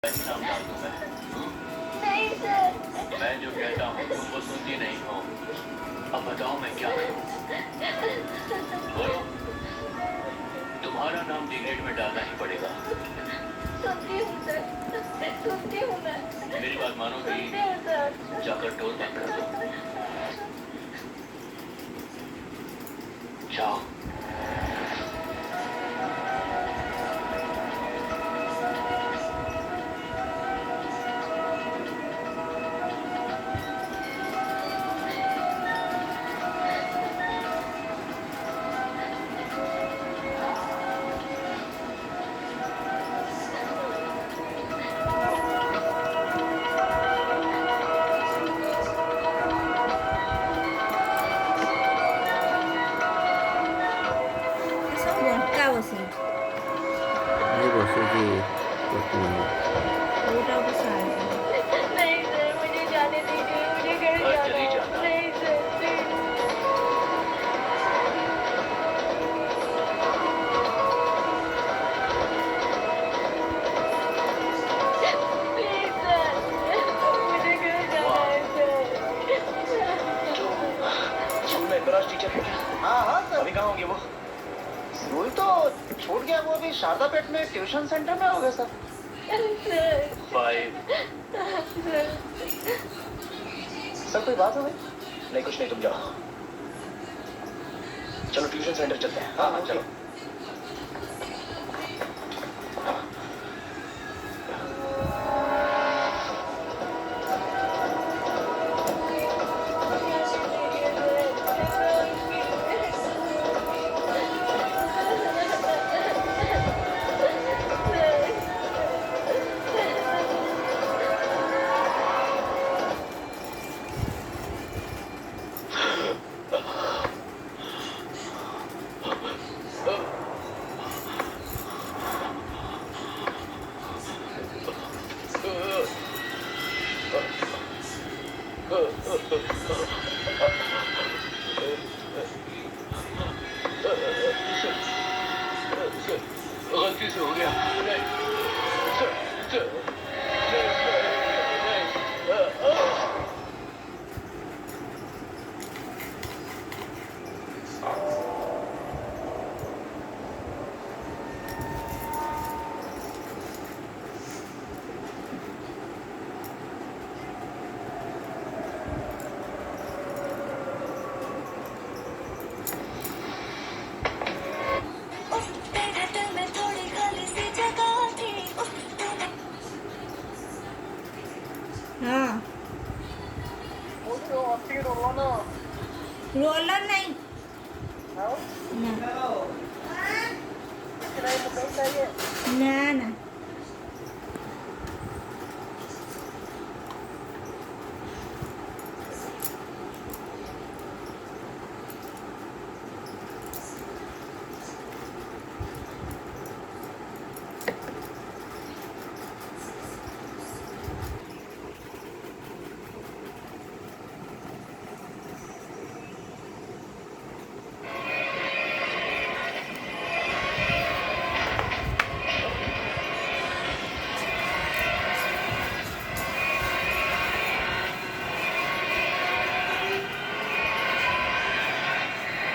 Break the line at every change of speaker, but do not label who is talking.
नाम डाल दूं मैं।
नहीं सर।
मैं जो कहता हूँ तुम वो सुनती नहीं हो। अब बताओ मैं क्या करूँ? बोलो। तुम्हारा नाम डिग्रेड में डालना ही पड़ेगा।
सुनती हूँ सर, सुनती हूँ मैं।
मेरी बात मानोगी?
सुनती हूँ सर।
जाकर डोर बंद कर दो। जाओ।
ସବୁ ବଣ୍ଟା ବସେଇଛି
ये बसुची चटनी
କୋଉଟା ଗୋଟେ ସାହାଯ୍ୟ
नहीं सर, मुझे जाने दीजिए, मुझे घर
घर
जाना
चली
है।
जाना।
नहीं सर, प्लीज। प्लीज सर, मुझे घर जाना है सर।
स्कूल में इंद्राज टीचर है क्या?
हाँ हाँ सर,
अभी कहाँ होंगे वो?
स्कूल तो छूट गया, वो अभी शारदापेट में ट्यूशन सेंटर में होगा सर।
सर,
5
सर कोई बात हो गई?
नहीं कुछ नहीं, तुम जाओ। चलो ट्यूशन सेंटर चलते हैं।
हाँ,
हाँ चलो। गलती से हो गया। नहीं
ହଁ ରୋଲର ନାହିଁ ନା ନା ନା